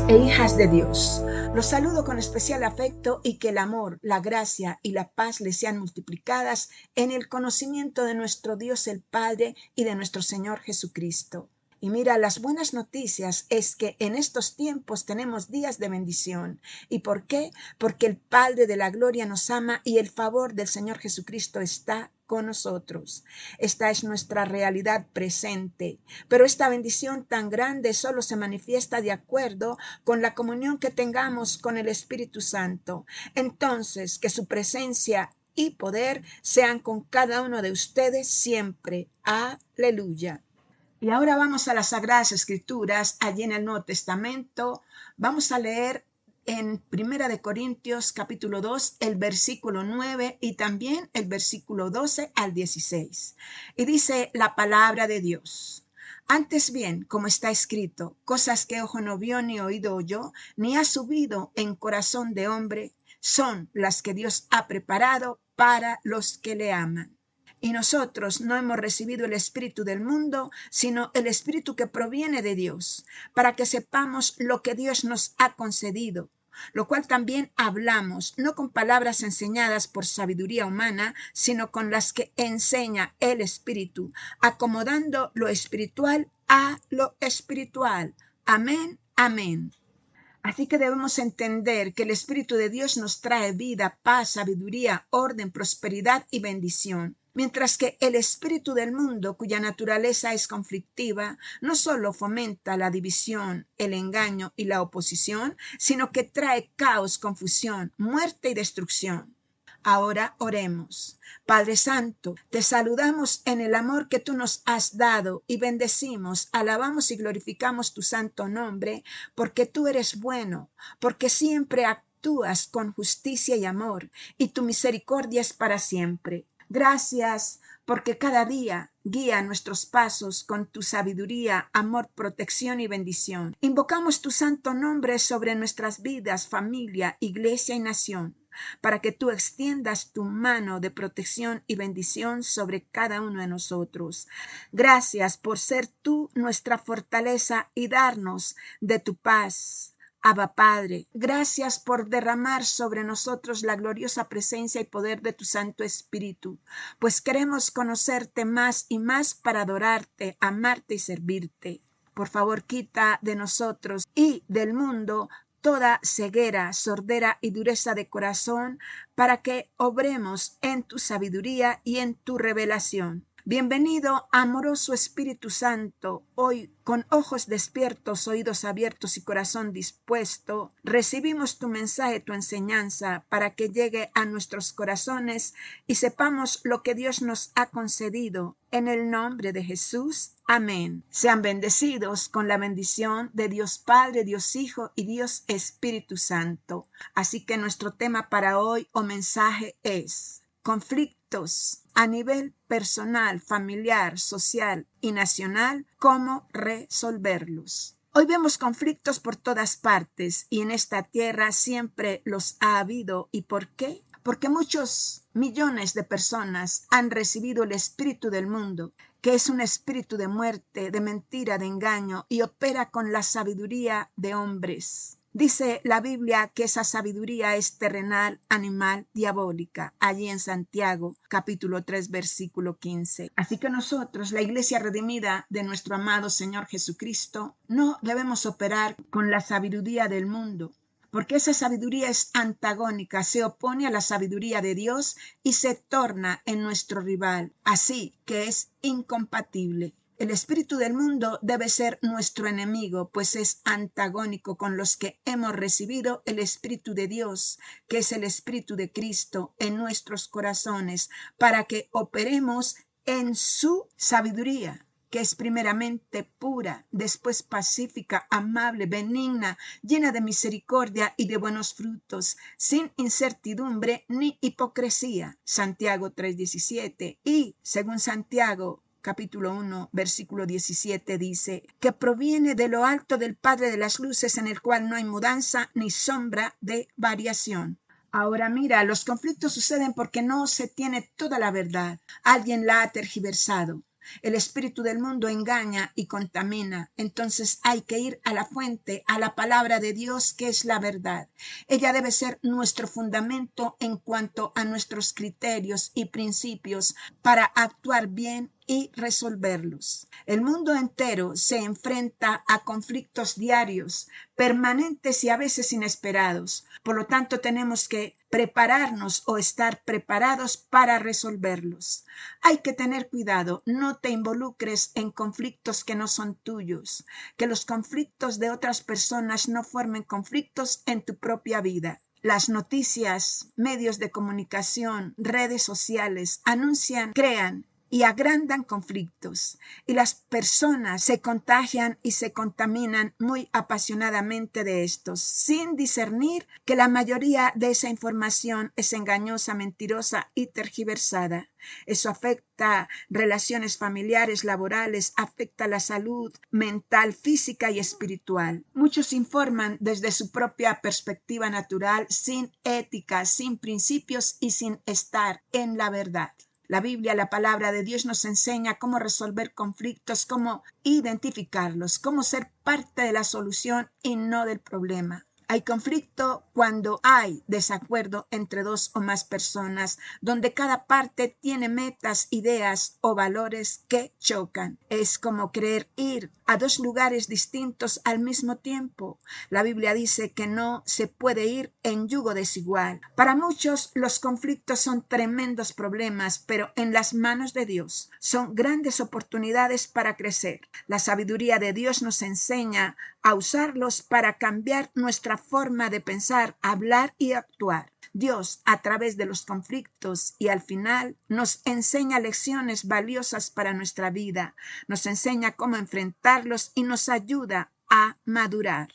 e hijas de Dios. Los saludo con especial afecto y que el amor, la gracia y la paz les sean multiplicadas en el conocimiento de nuestro Dios el Padre y de nuestro Señor Jesucristo. Y mira, las buenas noticias es que en estos tiempos tenemos días de bendición. ¿Y por qué? Porque el Padre de la gloria nos ama y el favor del Señor Jesucristo está con nosotros. Esta es nuestra realidad presente, pero esta bendición tan grande solo se manifiesta de acuerdo con la comunión que tengamos con el Espíritu Santo. Entonces, que su presencia y poder sean con cada uno de ustedes siempre. Aleluya. Y ahora vamos a las Sagradas Escrituras, allí en el Nuevo Testamento. Vamos a leer en Primera de Corintios capítulo 2, el versículo 9 y también el versículo 12 al 16. Y dice la palabra de Dios. Antes bien, como está escrito, cosas que ojo no vio ni oído oyó, ni ha subido en corazón de hombre, son las que Dios ha preparado para los que le aman. Y nosotros no hemos recibido el espíritu del mundo, sino el espíritu que proviene de Dios, para que sepamos lo que Dios nos ha concedido, lo cual también hablamos, no con palabras enseñadas por sabiduría humana, sino con las que enseña el Espíritu, acomodando lo espiritual a lo espiritual. Amén, amén. Así que debemos entender que el Espíritu de Dios nos trae vida, paz, sabiduría, orden, prosperidad y bendición. Mientras que el espíritu del mundo, cuya naturaleza es conflictiva, no solo fomenta la división, el engaño y la oposición, sino que trae caos, confusión, muerte y destrucción. Ahora oremos. Padre Santo, te saludamos en el amor que tú nos has dado y bendecimos, alabamos y glorificamos tu santo nombre, porque tú eres bueno, porque siempre actúas con justicia y amor, y tu misericordia es para siempre. Gracias porque cada día guía nuestros pasos con tu sabiduría, amor, protección y bendición. Invocamos tu santo nombre sobre nuestras vidas, familia, iglesia y nación, para que tú extiendas tu mano de protección y bendición sobre cada uno de nosotros. Gracias por ser tú nuestra fortaleza y darnos de tu paz. Abba Padre, gracias por derramar sobre nosotros la gloriosa presencia y poder de tu Santo Espíritu, pues queremos conocerte más y más para adorarte, amarte y servirte. Por favor, quita de nosotros y del mundo toda ceguera, sordera y dureza de corazón, para que obremos en tu sabiduría y en tu revelación. Bienvenido, amoroso Espíritu Santo, hoy con ojos despiertos, oídos abiertos y corazón dispuesto, recibimos tu mensaje, tu enseñanza, para que llegue a nuestros corazones y sepamos lo que Dios nos ha concedido. En el nombre de Jesús, amén. Sean bendecidos con la bendición de Dios Padre, Dios Hijo y Dios Espíritu Santo. Así que nuestro tema para hoy o mensaje es conflictos a nivel personal, familiar, social y nacional, ¿cómo resolverlos? Hoy vemos conflictos por todas partes y en esta tierra siempre los ha habido. ¿Y por qué? Porque muchos millones de personas han recibido el espíritu del mundo, que es un espíritu de muerte, de mentira, de engaño, y opera con la sabiduría de hombres. Dice la Biblia que esa sabiduría es terrenal, animal, diabólica, allí en Santiago, capítulo 3, versículo 15. Así que nosotros, la iglesia redimida de nuestro amado Señor Jesucristo, no debemos operar con la sabiduría del mundo, porque esa sabiduría es antagónica, se opone a la sabiduría de Dios y se torna en nuestro rival, así que es incompatible. El espíritu del mundo debe ser nuestro enemigo, pues es antagónico con los que hemos recibido el espíritu de Dios, que es el espíritu de Cristo en nuestros corazones, para que operemos en su sabiduría, que es primeramente pura, después pacífica, amable, benigna, llena de misericordia y de buenos frutos, sin incertidumbre ni hipocresía. Santiago 3:17. Y, según Santiago, capítulo 1, versículo 17 dice, que proviene de lo alto del Padre de las luces, en el cual no hay mudanza ni sombra de variación. Ahora mira, los conflictos suceden porque no se tiene toda la verdad. Alguien la ha tergiversado. El espíritu del mundo engaña y contamina. Entonces hay que ir a la fuente, a la palabra de Dios, que es la verdad. Ella debe ser nuestro fundamento en cuanto a nuestros criterios y principios para actuar bien y resolverlos. El mundo entero se enfrenta a conflictos diarios, permanentes y a veces inesperados. Por lo tanto, tenemos que prepararnos o estar preparados para resolverlos. Hay que tener cuidado, no te involucres en conflictos que no son tuyos, que los conflictos de otras personas no formen conflictos en tu propia vida. Las noticias, medios de comunicación, redes sociales anuncian, crean y agrandan conflictos, y las personas se contagian y se contaminan muy apasionadamente de estos, sin discernir que la mayoría de esa información es engañosa, mentirosa y tergiversada. Eso afecta relaciones familiares, laborales, afecta la salud mental, física y espiritual. Muchos informan desde su propia perspectiva natural, sin ética, sin principios y sin estar en la verdad. La Biblia, la palabra de Dios, nos enseña cómo resolver conflictos, cómo identificarlos, cómo ser parte de la solución y no del problema. Hay conflicto cuando hay desacuerdo entre dos o más personas, donde cada parte tiene metas, ideas o valores que chocan. Es como querer ir a dos lugares distintos al mismo tiempo. La Biblia dice que no se puede ir en yugo desigual. Para muchos los conflictos son tremendos problemas, pero en las manos de Dios son grandes oportunidades para crecer. La sabiduría de Dios nos enseña a usarlos para cambiar nuestra forma de pensar, hablar y actuar. Dios, a través de los conflictos y al final, nos enseña lecciones valiosas para nuestra vida, nos enseña cómo enfrentarlos y nos ayuda a madurar.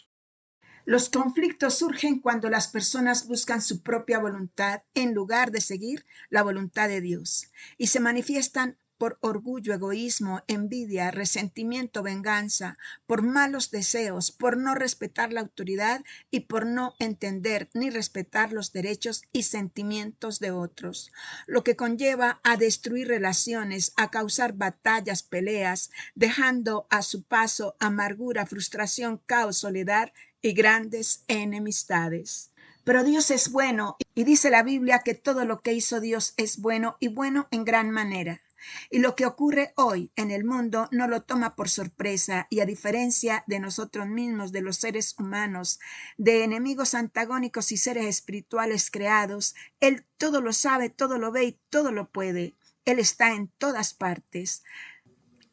Los conflictos surgen cuando las personas buscan su propia voluntad en lugar de seguir la voluntad de Dios y se manifiestan por orgullo, egoísmo, envidia, resentimiento, venganza, por malos deseos, por no respetar la autoridad y por no entender ni respetar los derechos y sentimientos de otros, lo que conlleva a destruir relaciones, a causar batallas, peleas, dejando a su paso amargura, frustración, caos, soledad y grandes enemistades. Pero Dios es bueno y dice la Biblia que todo lo que hizo Dios es bueno y bueno en gran manera. Y lo que ocurre hoy en el mundo no lo toma por sorpresa y a diferencia de nosotros mismos, de los seres humanos, de enemigos antagónicos y seres espirituales creados, Él todo lo sabe, todo lo ve y todo lo puede. Él está en todas partes.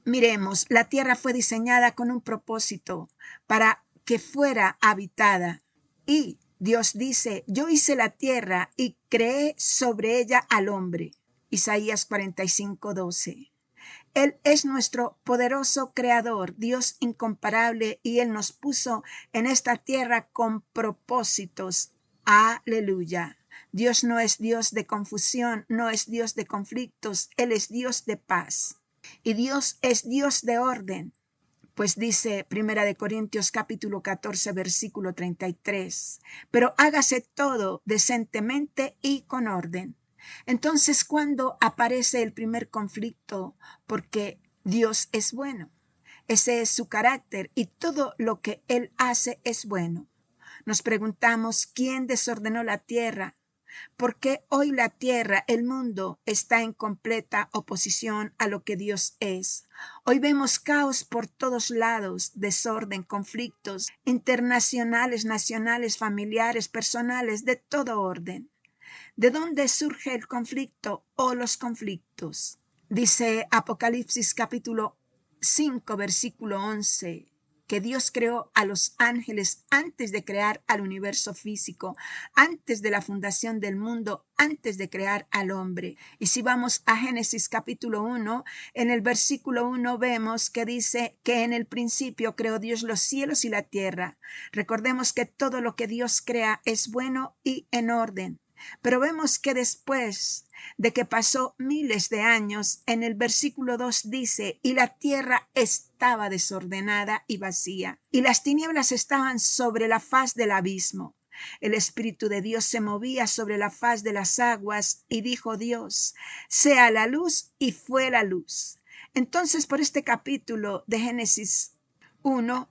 Miremos, la tierra fue diseñada con un propósito para que fuera habitada. Y Dios dice, yo hice la tierra y creé sobre ella al hombre. Isaías 45:12. Él es nuestro poderoso creador, Dios incomparable, y Él nos puso en esta tierra con propósitos. Aleluya. Dios no es Dios de confusión, no es Dios de conflictos, Él es Dios de paz. Y Dios es Dios de orden. Pues dice Primera de Corintios capítulo 14 versículo 33, pero hágase todo decentemente y con orden. Entonces, ¿cuándo aparece el primer conflicto? Porque Dios es bueno. Ese es su carácter y todo lo que Él hace es bueno. Nos preguntamos, ¿quién desordenó la tierra? Porque hoy la tierra, el mundo, está en completa oposición a lo que Dios es. Hoy vemos caos por todos lados, desorden, conflictos internacionales, nacionales, familiares, personales, de todo orden. ¿De dónde surge el conflicto o los conflictos? Dice Apocalipsis capítulo 5, versículo 11. Que Dios creó a los ángeles antes de crear al universo físico, antes de la fundación del mundo, antes de crear al hombre. Y si vamos a Génesis capítulo 1, en el versículo 1 vemos que dice que en el principio creó Dios los cielos y la tierra. Recordemos que todo lo que Dios crea es bueno y en orden. Pero vemos que después de que pasó miles de años, en el versículo 2 dice, y la tierra estaba desordenada y vacía, y las tinieblas estaban sobre la faz del abismo. El Espíritu de Dios se movía sobre la faz de las aguas, y dijo Dios, sea la luz, y fue la luz. Entonces, por este capítulo de Génesis 1,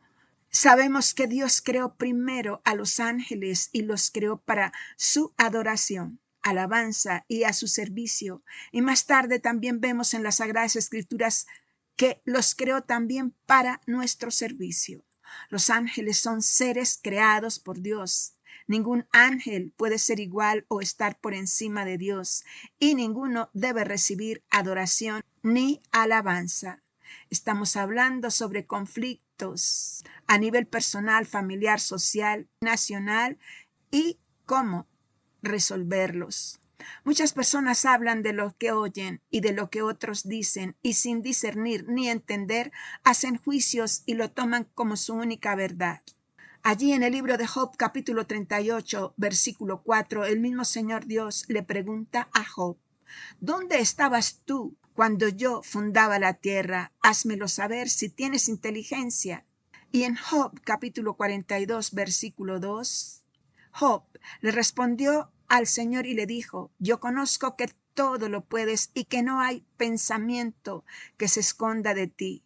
sabemos que Dios creó primero a los ángeles y los creó para su adoración, alabanza y a su servicio. Y más tarde también vemos en las Sagradas Escrituras que los creó también para nuestro servicio. Los ángeles son seres creados por Dios. Ningún ángel puede ser igual o estar por encima de Dios, y ninguno debe recibir adoración ni alabanza. Estamos hablando sobre conflictos a nivel personal, familiar, social, nacional y cómo resolverlos. Muchas personas hablan de lo que oyen y de lo que otros dicen y sin discernir ni entender hacen juicios y lo toman como su única verdad. Allí en el libro de Job, capítulo 38, versículo 4, el mismo Señor Dios le pregunta a Job: ¿dónde estabas tú cuando yo fundaba la tierra? Házmelo saber si tienes inteligencia. Y en Job, capítulo 42, versículo 2, Job le respondió al Señor y le dijo: yo conozco que todo lo puedes y que no hay pensamiento que se esconda de ti.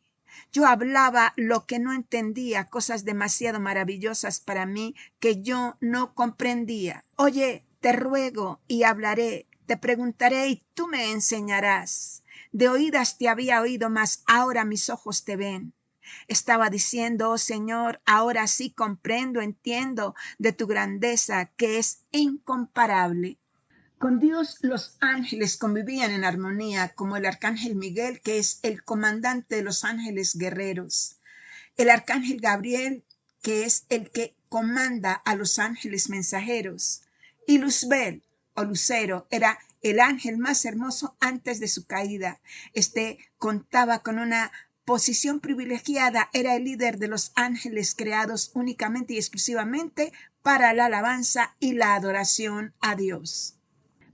Yo hablaba lo que no entendía, cosas demasiado maravillosas para mí que yo no comprendía. Oye, te ruego y hablaré, te preguntaré y tú me enseñarás. De oídas te había oído, mas ahora mis ojos te ven. Estaba diciendo: oh Señor, ahora sí comprendo, entiendo de tu grandeza que es incomparable. Con Dios los ángeles convivían en armonía, como el arcángel Miguel, que es el comandante de los ángeles guerreros, el arcángel Gabriel, que es el que comanda a los ángeles mensajeros, y Luzbel o Lucero era el ángel más hermoso antes de su caída. Este contaba con una posición privilegiada, era el líder de los ángeles creados únicamente y exclusivamente para la alabanza y la adoración a Dios.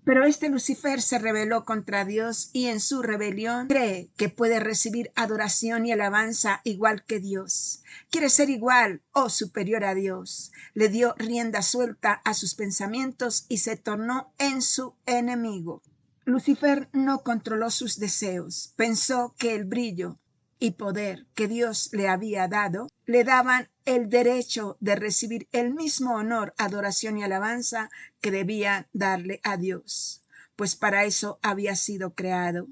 Pero este Lucifer se rebeló contra Dios y en su rebelión cree que puede recibir adoración y alabanza igual que Dios. Quiere ser igual o superior a Dios. Le dio rienda suelta a sus pensamientos y se tornó en su enemigo. Lucifer no controló sus deseos. Pensó que el brillo y poder que Dios le había dado le daban el derecho de recibir el mismo honor, adoración y alabanza que debía darle a Dios, pues para eso había sido creado.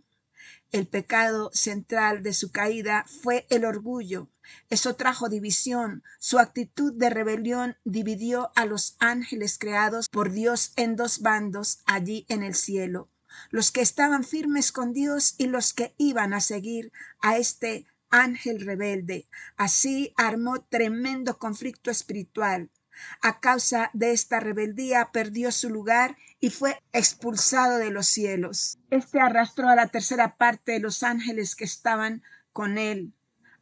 El pecado central de su caída fue el orgullo. Eso trajo división. Su actitud de rebelión dividió a los ángeles creados por Dios en dos bandos allí en el cielo: los que estaban firmes con Dios y los que iban a seguir a este ángel rebelde. Así armó tremendo conflicto espiritual. A causa de esta rebeldía perdió su lugar y fue expulsado de los cielos. Este arrastró a la tercera parte de los ángeles que estaban con él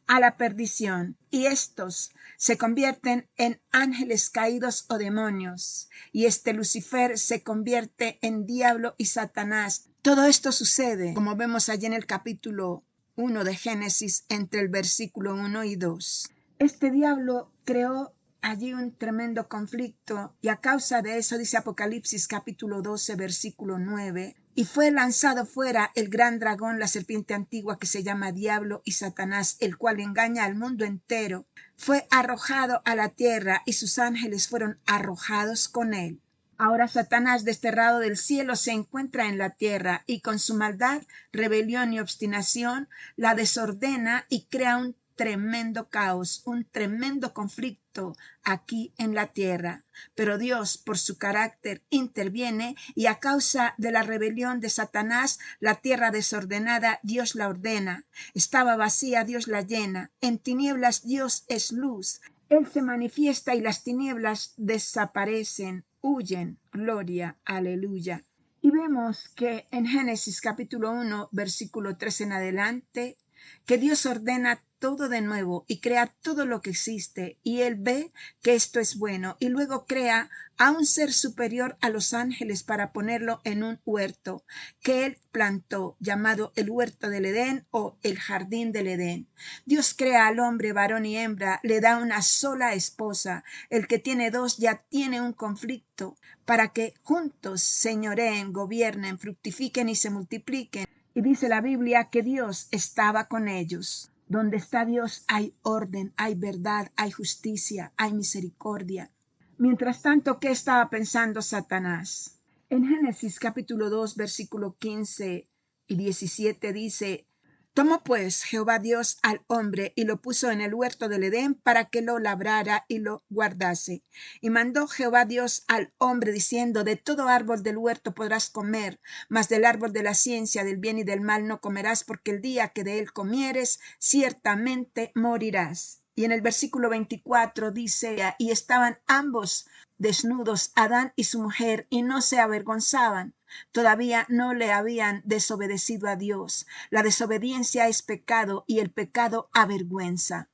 a la perdición, y estos se convierten en ángeles caídos o demonios, y este Lucifer se convierte en diablo y Satanás. Todo esto sucede, como vemos allí en el capítulo 1 de Génesis, entre el versículo 1 y 2. Este diablo creó allí un tremendo conflicto y a causa de eso dice Apocalipsis capítulo 12 versículo 9: y fue lanzado fuera el gran dragón, la serpiente antigua que se llama Diablo y Satanás, el cual engaña al mundo entero. Fue arrojado a la tierra y sus ángeles fueron arrojados con él. Ahora Satanás, desterrado del cielo, se encuentra en la tierra y con su maldad, rebelión y obstinación la desordena y crea un tremendo caos, un tremendo conflicto aquí en la tierra. Pero Dios, por su carácter, interviene y a causa de la rebelión de Satanás, la tierra desordenada, Dios la ordena. Estaba vacía, Dios la llena. En tinieblas, Dios es luz. Él se manifiesta y las tinieblas desaparecen, huyen. Gloria, aleluya. Y vemos que en Génesis capítulo 1, versículo 3 en adelante, que Dios ordena todo de nuevo y crea todo lo que existe, y Él ve que esto es bueno, y luego crea a un ser superior a los ángeles para ponerlo en un huerto que Él plantó, llamado el huerto del Edén o el jardín del Edén. Dios crea al hombre, varón y hembra, le da una sola esposa. El que tiene dos ya tiene un conflicto, para que juntos señoreen, gobiernen, fructifiquen y se multipliquen. Y dice la Biblia que Dios estaba con ellos. Donde está Dios hay orden, hay verdad, hay justicia, hay misericordia. Mientras tanto, ¿qué estaba pensando Satanás? En Génesis capítulo 2, versículo 15 y 17 dice: Tomó pues Jehová Dios al hombre y lo puso en el huerto del Edén para que lo labrara y lo guardase. Y mandó Jehová Dios al hombre diciendo: De todo árbol del huerto podrás comer, mas del árbol de la ciencia del bien y del mal no comerás, porque el día que de él comieres, ciertamente morirás. Y en el versículo 24 dice: Y estaban ambos desnudos, Adán y su mujer, y no se avergonzaban. Todavía no le habían desobedecido a Dios. La desobediencia es pecado y el pecado avergüenza.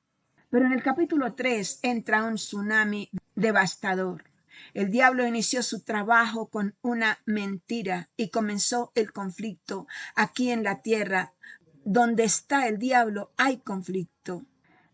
Pero en el capítulo 3 entra un tsunami devastador. El diablo inició su trabajo con una mentira y comenzó el conflicto. Aquí en la tierra, donde está el diablo, hay conflicto.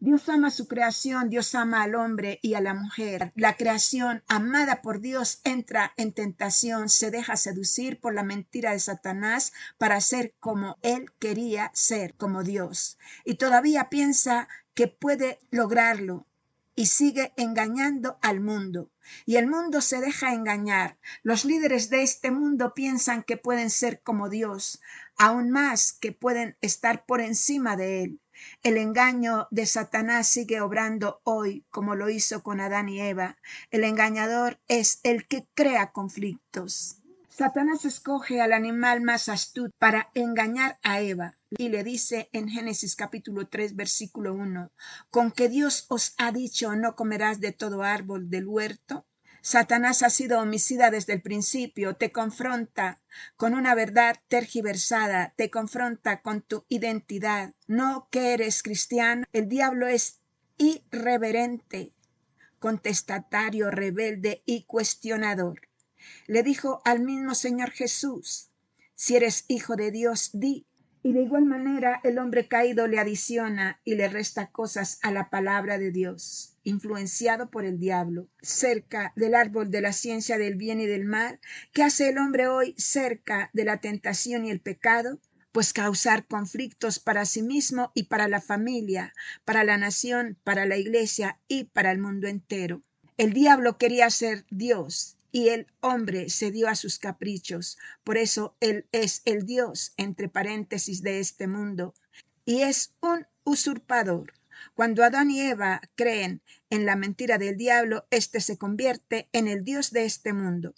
Dios ama su creación, Dios ama al hombre y a la mujer. La creación amada por Dios entra en tentación, se deja seducir por la mentira de Satanás para ser como él quería ser, como Dios. Y todavía piensa que puede lograrlo y sigue engañando al mundo. Y el mundo se deja engañar. Los líderes de este mundo piensan que pueden ser como Dios, aún más que pueden estar por encima de él. El engaño de Satanás sigue obrando hoy como lo hizo con Adán y Eva. El engañador es el que crea conflictos. Satanás escoge al animal más astuto para engañar a Eva y le dice en Génesis capítulo 3 versículo 1: ¿Con que Dios os ha dicho no comerás de todo árbol del huerto? Satanás ha sido homicida desde el principio, te confronta con una verdad tergiversada, te confronta con tu identidad. No que eres cristiano. El diablo es irreverente, contestatario, rebelde y cuestionador. Le dijo al mismo Señor Jesús: si eres hijo de Dios, di. Y de igual manera el hombre caído le adiciona y le resta cosas a la palabra de Dios, influenciado por el diablo. Cerca del árbol de la ciencia del bien y del mal, ¿qué hace el hombre hoy cerca de la tentación y el pecado? Pues causar conflictos para sí mismo y para la familia, para la nación, para la iglesia y para el mundo entero. El diablo quería ser Dios y el hombre se dio a sus caprichos. Por eso él es el Dios, entre paréntesis, de este mundo. Y es un usurpador. Cuando Adán y Eva creen en la mentira del diablo, éste se convierte en el Dios de este mundo.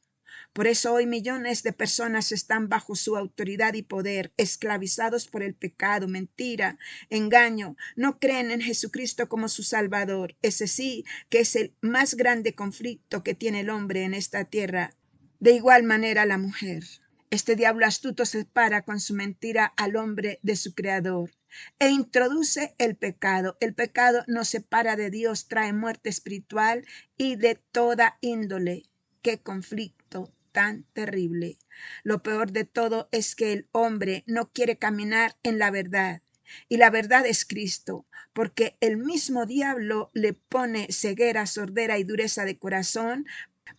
Por eso hoy millones de personas están bajo su autoridad y poder, esclavizados por el pecado, mentira, engaño. No creen en Jesucristo como su Salvador. Ese sí que es el más grande conflicto que tiene el hombre en esta tierra. De igual manera la mujer. Este diablo astuto separa con su mentira al hombre de su Creador e introduce el pecado. El pecado nos separa de Dios, trae muerte espiritual y de toda índole. ¡Qué conflicto tan terrible! Lo peor de todo es que el hombre no quiere caminar en la verdad. Y la verdad es Cristo, porque el mismo diablo le pone ceguera, sordera y dureza de corazón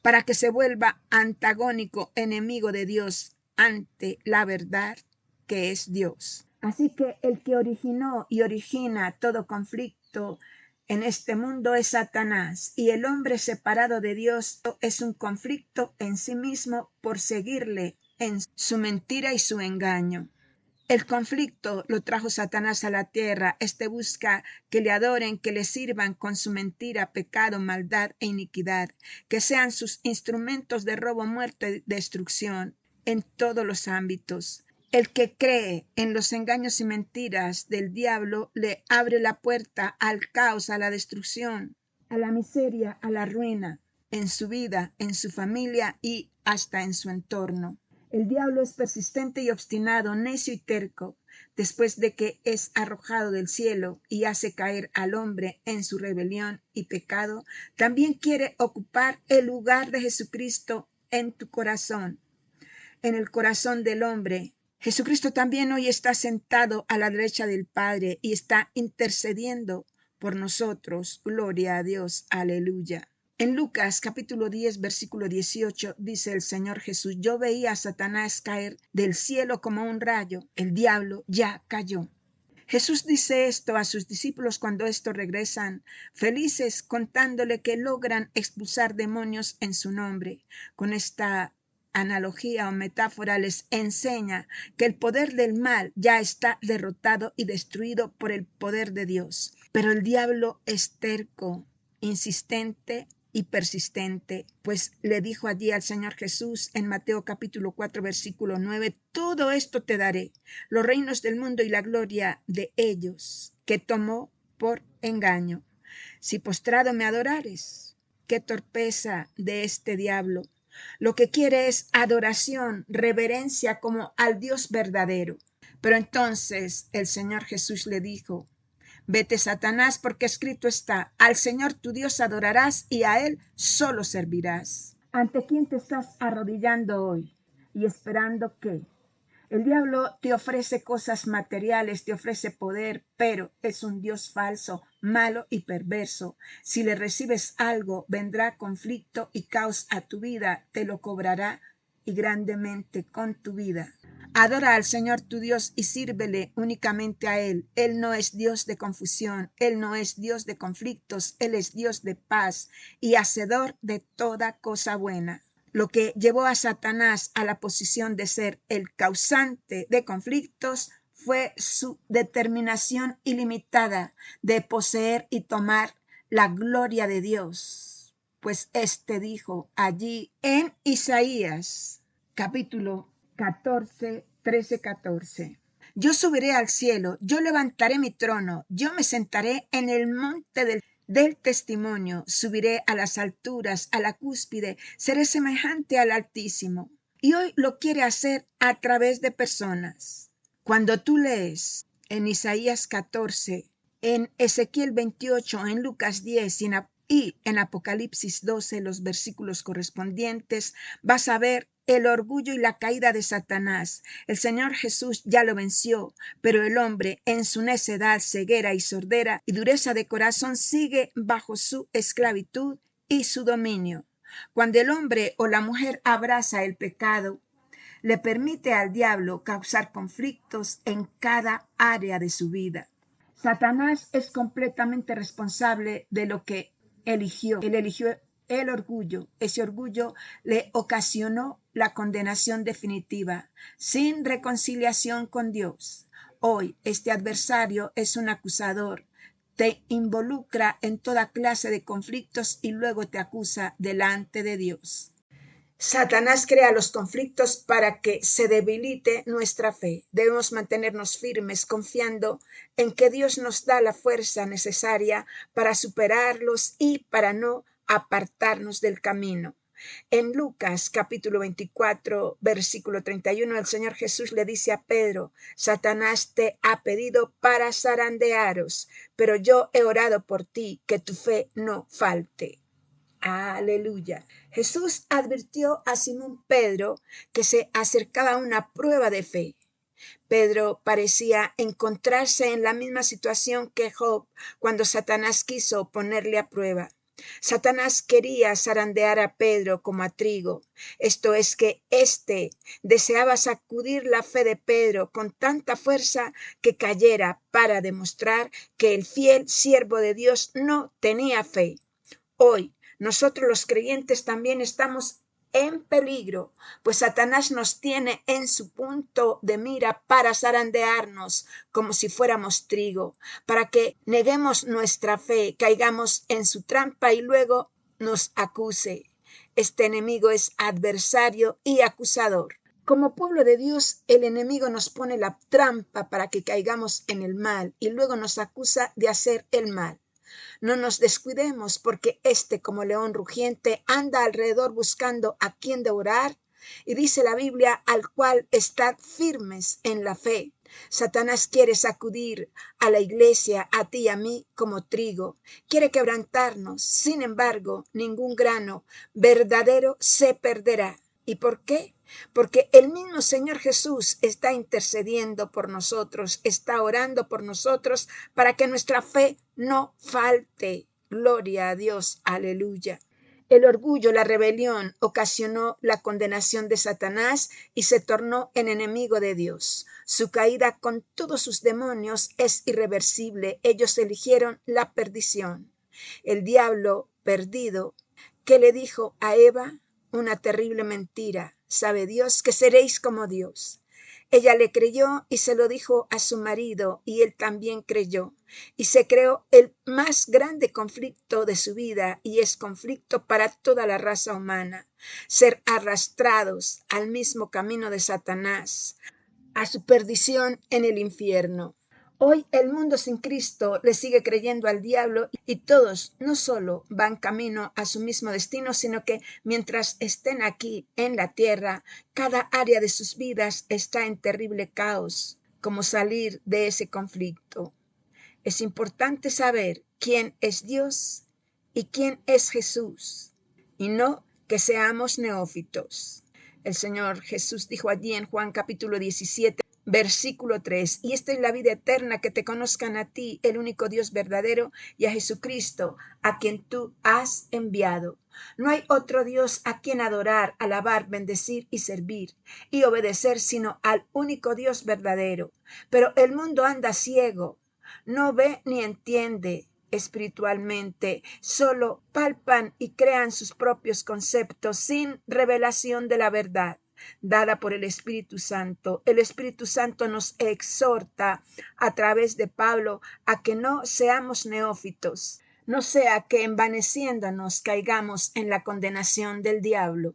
para que se vuelva antagónico, enemigo de Dios ante la verdad que es Dios. Así que el que originó y origina todo conflicto en este mundo es Satanás, y el hombre separado de Dios es un conflicto en sí mismo por seguirle en su mentira y su engaño. El conflicto lo trajo Satanás a la tierra. Este busca que le adoren, que le sirvan con su mentira, pecado, maldad e iniquidad, que sean sus instrumentos de robo, muerte y destrucción en todos los ámbitos. El que cree en los engaños y mentiras del diablo le abre la puerta al caos, a la destrucción, a la miseria, a la ruina, en su vida, en su familia y hasta en su entorno. El diablo es persistente y obstinado, necio y terco. Después de que es arrojado del cielo y hace caer al hombre en su rebelión y pecado, también quiere ocupar el lugar de Jesucristo en tu corazón, en el corazón del hombre. Jesucristo también hoy está sentado a la derecha del Padre y está intercediendo por nosotros. Gloria a Dios. Aleluya. En Lucas capítulo 10, versículo 18, dice el Señor Jesús: yo veía a Satanás caer del cielo como un rayo, el diablo ya cayó. Jesús dice esto a sus discípulos cuando estos regresan felices, contándole que logran expulsar demonios en su nombre. Con esta analogía o metáfora les enseña que el poder del mal ya está derrotado y destruido por el poder de Dios. Pero el diablo es terco, insistente y persistente, pues le dijo allí al Señor Jesús en Mateo capítulo 4 versículo 9: todo esto te daré, los reinos del mundo y la gloria de ellos, que tomó por engaño. Si postrado me adorares. Qué torpeza de este diablo. Lo que quiere es adoración, reverencia como al Dios verdadero. Pero entonces el Señor Jesús le dijo: vete, Satanás, porque escrito está: al Señor tu Dios adorarás y a Él solo servirás. ¿Ante quién te estás arrodillando hoy y esperando qué? El diablo te ofrece cosas materiales, te ofrece poder, pero es un Dios falso, malo y perverso. Si le recibes algo, vendrá conflicto y caos a tu vida, te lo cobrará y grandemente con tu vida. Adora al Señor tu Dios y sírvele únicamente a Él. Él no es Dios de confusión, Él no es Dios de conflictos, Él es Dios de paz y hacedor de toda cosa buena. Lo que llevó a Satanás a la posición de ser el causante de conflictos fue su determinación ilimitada de poseer y tomar la gloria de Dios. Pues éste dijo allí en Isaías, capítulo 14, 13, 14. Yo subiré al cielo, yo levantaré mi trono, yo me sentaré en el monte del testimonio, subiré a las alturas, a la cúspide, seré semejante al Altísimo. Y hoy lo quiere hacer a través de personas. Cuando tú lees en Isaías 14, en Ezequiel 28, en Lucas 10 y en Apocalipsis 12, los versículos correspondientes, vas a ver el orgullo y la caída de Satanás. El Señor Jesús ya lo venció, pero el hombre en su necedad, ceguera y sordera y dureza de corazón sigue bajo su esclavitud y su dominio. Cuando el hombre o la mujer abraza el pecado, le permite al diablo causar conflictos en cada área de su vida. Satanás es completamente responsable de lo que eligió. Él eligió el orgullo. Ese orgullo le ocasionó la condenación definitiva, sin reconciliación con Dios. Hoy este adversario es un acusador. Te involucra en toda clase de conflictos y luego te acusa delante de Dios. Satanás crea los conflictos para que se debilite nuestra fe. Debemos mantenernos firmes, confiando en que Dios nos da la fuerza necesaria para superarlos y para no apartarnos del camino. En Lucas capítulo 24, versículo 31, el Señor Jesús le dice a Pedro: Satanás te ha pedido para zarandearos, pero yo he orado por ti, que tu fe no falte. Aleluya. Jesús advirtió a Simón Pedro que se acercaba a una prueba de fe. Pedro parecía encontrarse en la misma situación que Job cuando Satanás quiso ponerle a prueba. Satanás quería zarandear a Pedro como a trigo. Esto es que éste deseaba sacudir la fe de Pedro con tanta fuerza que cayera para demostrar que el fiel siervo de Dios no tenía fe. Hoy, nosotros los creyentes también estamos en peligro, pues Satanás nos tiene en su punto de mira para zarandearnos como si fuéramos trigo, para que neguemos nuestra fe, caigamos en su trampa y luego nos acuse. Este enemigo es adversario y acusador. Como pueblo de Dios, el enemigo nos pone la trampa para que caigamos en el mal y luego nos acusa de hacer el mal. No nos descuidemos, porque como león rugiente, anda alrededor buscando a quien devorar. Y dice la Biblia: al cual estad firmes en la fe. Satanás quiere sacudir a la iglesia, a ti y a mí, como trigo. Quiere quebrantarnos. Sin embargo, ningún grano verdadero se perderá. ¿Y por qué? Porque el mismo Señor Jesús está intercediendo por nosotros, está orando por nosotros para que nuestra fe no falte. Gloria a Dios, aleluya. El orgullo, la rebelión, ocasionó la condenación de Satanás y se tornó en enemigo de Dios. Su caída con todos sus demonios es irreversible. Ellos eligieron la perdición. El diablo perdido, ¿qué le dijo a Eva? Una terrible mentira. Sabe Dios que seréis como Dios. Ella le creyó y se lo dijo a su marido, y él también creyó. Y se creó el más grande conflicto de su vida, y es conflicto para toda la raza humana. Ser arrastrados al mismo camino de Satanás, a su perdición en el infierno. Hoy el mundo sin Cristo le sigue creyendo al diablo y todos no solo van camino a su mismo destino, sino que mientras estén aquí en la tierra, cada área de sus vidas está en terrible caos. ¿Cómo salir de ese conflicto? Es importante saber quién es Dios y quién es Jesús, y no que seamos neófitos. El Señor Jesús dijo allí en Juan capítulo 17, versículo 3, y esta es la vida eterna, que te conozcan a ti, el único Dios verdadero, y a Jesucristo, a quien tú has enviado. No hay otro Dios a quien adorar, alabar, bendecir y servir y obedecer, sino al único Dios verdadero. Pero el mundo anda ciego, no ve ni entiende espiritualmente, solo palpan y crean sus propios conceptos sin revelación de la verdad dada por el Espíritu Santo. El Espíritu Santo nos exhorta a través de Pablo a que no seamos neófitos, no sea que envaneciéndonos caigamos en la condenación del diablo.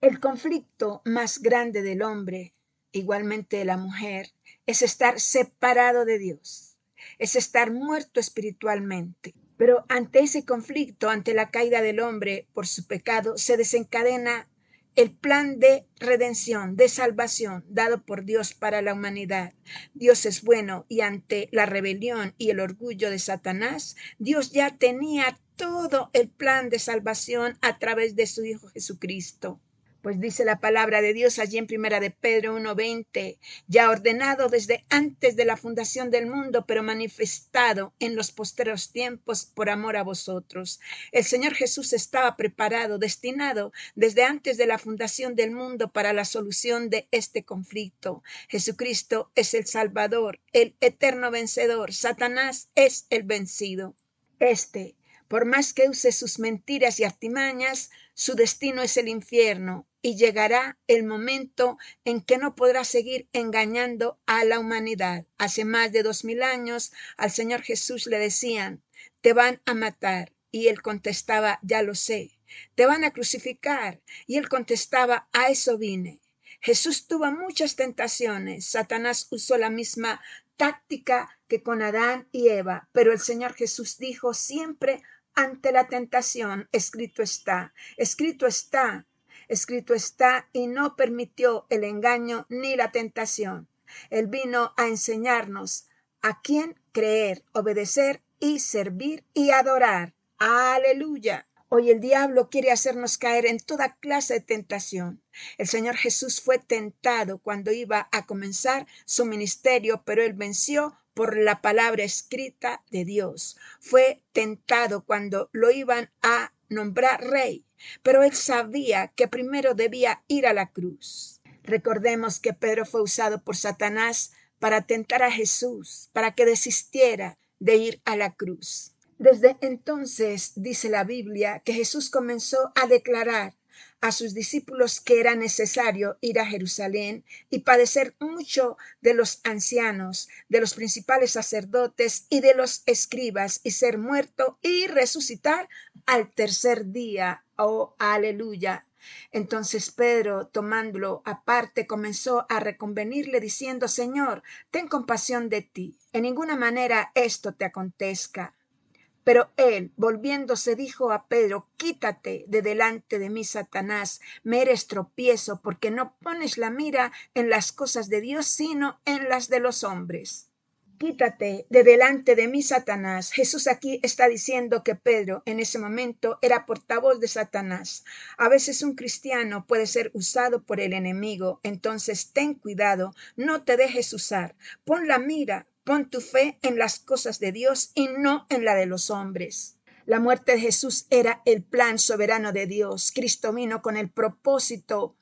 El conflicto más grande del hombre, igualmente de la mujer, es estar separado de Dios, es estar muerto espiritualmente. Pero ante ese conflicto, ante la caída del hombre por su pecado, se desencadena el plan de redención, de salvación dado por Dios para la humanidad. Dios es bueno y ante la rebelión y el orgullo de Satanás, Dios ya tenía todo el plan de salvación a través de su Hijo Jesucristo. Pues dice la palabra de Dios allí en Primera de Pedro 1:20, ya ordenado desde antes de la fundación del mundo, pero manifestado en los posteros tiempos por amor a vosotros. El Señor Jesús estaba preparado, destinado desde antes de la fundación del mundo para la solución de este conflicto. Jesucristo es el Salvador, el eterno vencedor. Satanás es el vencido. Por más que use sus mentiras y artimañas, su destino es el infierno y llegará el momento en que no podrá seguir engañando a la humanidad. Hace más de 2000 años al Señor Jesús le decían, te van a matar. Y él contestaba, ya lo sé. Te van a crucificar. Y él contestaba, a eso vine. Jesús tuvo muchas tentaciones. Satanás usó la misma táctica que con Adán y Eva, pero el Señor Jesús dijo siempre ante la tentación, escrito está, escrito está, escrito está, y no permitió el engaño ni la tentación. Él vino a enseñarnos a quién creer, obedecer y servir y adorar. Aleluya. Hoy el diablo quiere hacernos caer en toda clase de tentación. El Señor Jesús fue tentado cuando iba a comenzar su ministerio, pero él venció por la palabra escrita de Dios. Fue tentado cuando lo iban a nombrar rey, pero él sabía que primero debía ir a la cruz. Recordemos que Pedro fue usado por Satanás para tentar a Jesús, para que desistiera de ir a la cruz. Desde entonces, dice la Biblia, que Jesús comenzó a declarar a sus discípulos que era necesario ir a Jerusalén y padecer mucho de los ancianos, de los principales sacerdotes y de los escribas, y ser muerto y resucitar al tercer día. Oh, aleluya. Entonces Pedro, tomándolo aparte, comenzó a reconvenirle diciendo, Señor, ten compasión de ti. En ninguna manera esto te acontezca. Pero él, volviéndose, dijo a Pedro, quítate de delante de mí, Satanás, me eres tropiezo, porque no pones la mira en las cosas de Dios, sino en las de los hombres. Quítate de delante de mí, Satanás. Jesús aquí está diciendo que Pedro en ese momento era portavoz de Satanás. A veces un cristiano puede ser usado por el enemigo, entonces ten cuidado, no te dejes usar. Pon la mira, pon tu fe en las cosas de Dios y no en la de los hombres. La muerte de Jesús era el plan soberano de Dios. Cristo vino con el propósito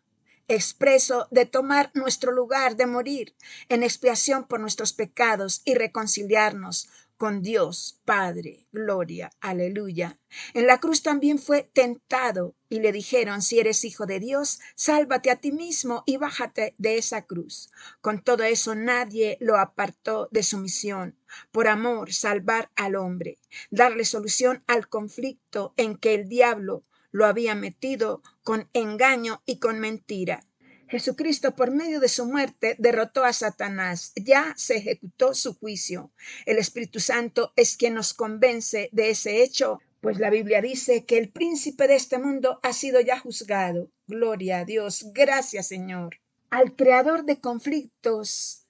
expreso de tomar nuestro lugar, de morir en expiación por nuestros pecados y reconciliarnos con Dios Padre. Gloria, aleluya. En la cruz también fue tentado y le dijeron: si eres hijo de Dios, sálvate a ti mismo y bájate de esa cruz. Con todo eso nadie lo apartó de su misión. Por amor, salvar al hombre, darle solución al conflicto en que el diablo lo había metido con engaño y con mentira. Jesucristo, por medio de su muerte, derrotó a Satanás. Ya se ejecutó su juicio. El Espíritu Santo es quien nos convence de ese hecho, pues la Biblia dice que el príncipe de este mundo ha sido ya juzgado. Gloria a Dios. Gracias, Señor. Al creador de conflictos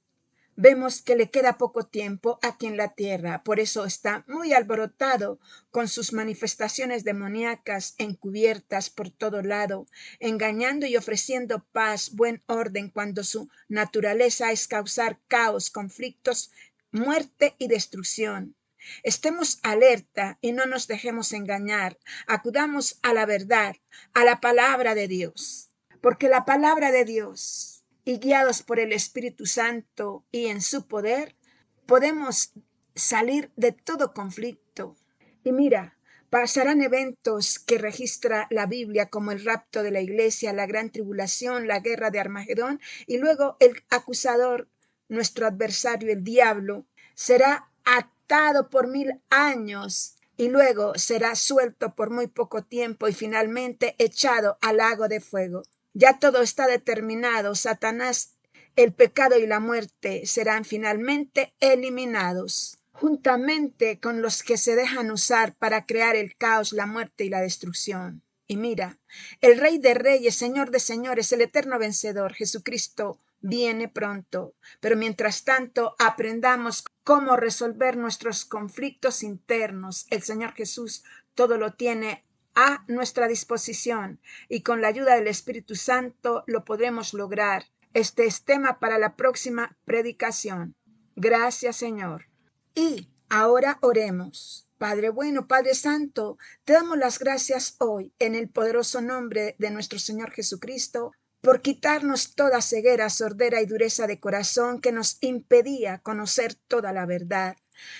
vemos que le queda poco tiempo aquí en la tierra, por eso está muy alborotado con sus manifestaciones demoníacas encubiertas por todo lado, engañando y ofreciendo paz, buen orden, cuando su naturaleza es causar caos, conflictos, muerte y destrucción. Estemos alerta y no nos dejemos engañar. Acudamos a la verdad, a la palabra de Dios, porque la palabra de Dios, y guiados por el Espíritu Santo y en su poder, podemos salir de todo conflicto. Y mira, pasarán eventos que registra la Biblia, como el rapto de la iglesia, la gran tribulación, la guerra de Armagedón, y luego el acusador, nuestro adversario, el diablo, será atado por 1000 años y luego será suelto por muy poco tiempo y finalmente echado al lago de fuego. Ya todo está determinado. Satanás, el pecado y la muerte serán finalmente eliminados, juntamente con los que se dejan usar para crear el caos, la muerte y la destrucción. Y mira, el Rey de Reyes, Señor de Señores, el eterno vencedor, Jesucristo, viene pronto. Pero mientras tanto, aprendamos cómo resolver nuestros conflictos internos. El Señor Jesús todo lo tiene a nuestra disposición y con la ayuda del Espíritu Santo lo podremos lograr. Este es tema para la próxima predicación. Gracias, Señor. Y ahora oremos. Padre bueno, Padre Santo, te damos las gracias hoy en el poderoso nombre de nuestro Señor Jesucristo por quitarnos toda ceguera, sordera y dureza de corazón que nos impedía conocer toda la verdad.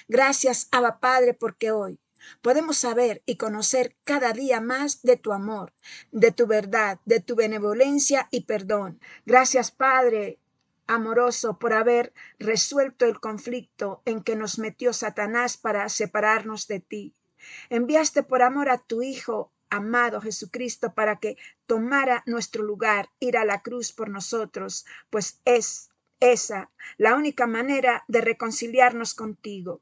Gracias, Abba Padre, porque hoy podemos saber y conocer cada día más de tu amor, de tu verdad, de tu benevolencia y perdón. Gracias, Padre amoroso, por haber resuelto el conflicto en que nos metió Satanás para separarnos de ti. Enviaste por amor a tu Hijo amado Jesucristo para que tomara nuestro lugar, ir a la cruz por nosotros, pues es esa la única manera de reconciliarnos contigo.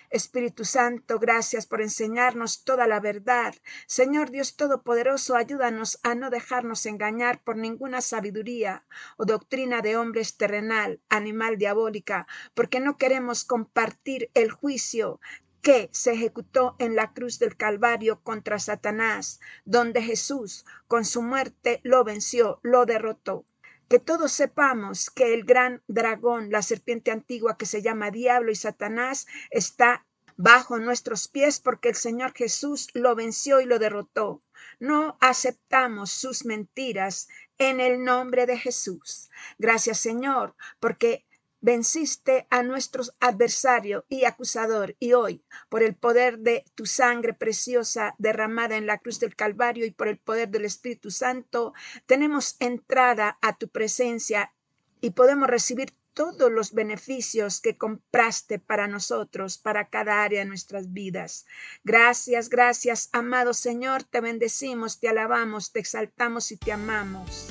Espíritu Santo, gracias por enseñarnos toda la verdad. Señor Dios Todopoderoso, ayúdanos a no dejarnos engañar por ninguna sabiduría o doctrina de hombres terrenal, animal, diabólica, porque no queremos compartir el juicio que se ejecutó en la cruz del Calvario contra Satanás, donde Jesús con su muerte lo venció, lo derrotó. Que todos sepamos que el gran dragón, la serpiente antigua que se llama Diablo y Satanás, está bajo nuestros pies porque el Señor Jesús lo venció y lo derrotó. No aceptamos sus mentiras en el nombre de Jesús. Gracias, Señor, porque venciste a nuestro adversario y acusador, y hoy, por el poder de tu sangre preciosa derramada en la cruz del Calvario y por el poder del Espíritu Santo, tenemos entrada a tu presencia y podemos recibir todos los beneficios que compraste para nosotros, para cada área de nuestras vidas. Gracias, gracias, amado Señor, te bendecimos, te alabamos, te exaltamos y te amamos.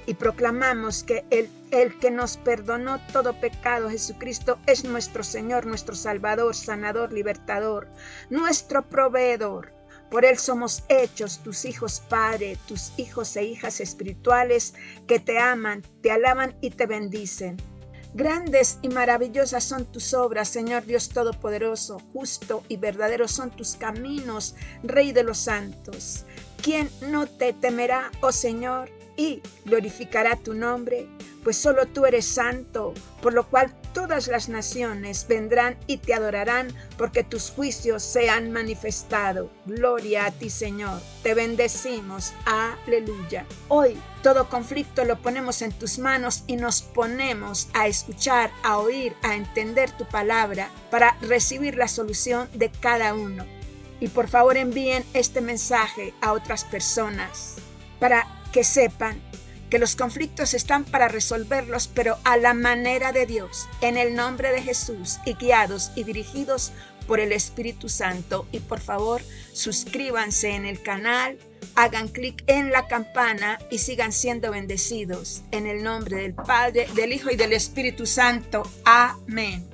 Y proclamamos que el que nos perdonó todo pecado, Jesucristo, es nuestro Señor, nuestro Salvador, sanador, libertador, nuestro proveedor. Por Él somos hechos tus hijos, Padre, tus hijos e hijas espirituales que te aman, te alaban y te bendicen. Grandes y maravillosas son tus obras, Señor Dios Todopoderoso, justo y verdadero son tus caminos, Rey de los santos. ¿Quién no te temerá, oh Señor, y glorificará tu nombre? Pues solo tú eres santo, por lo cual todas las naciones vendrán y te adorarán, porque tus juicios se han manifestado. Gloria a ti, Señor. Te bendecimos. Aleluya. Hoy todo conflicto lo ponemos en tus manos y nos ponemos a escuchar, a oír, a entender tu palabra para recibir la solución de cada uno. Y por favor envíen este mensaje a otras personas para que sepan que los conflictos están para resolverlos, pero a la manera de Dios, en el nombre de Jesús, y guiados y dirigidos por el Espíritu Santo. Y por favor, suscríbanse en el canal, hagan clic en la campana y sigan siendo bendecidos. En el nombre del Padre, del Hijo y del Espíritu Santo. Amén.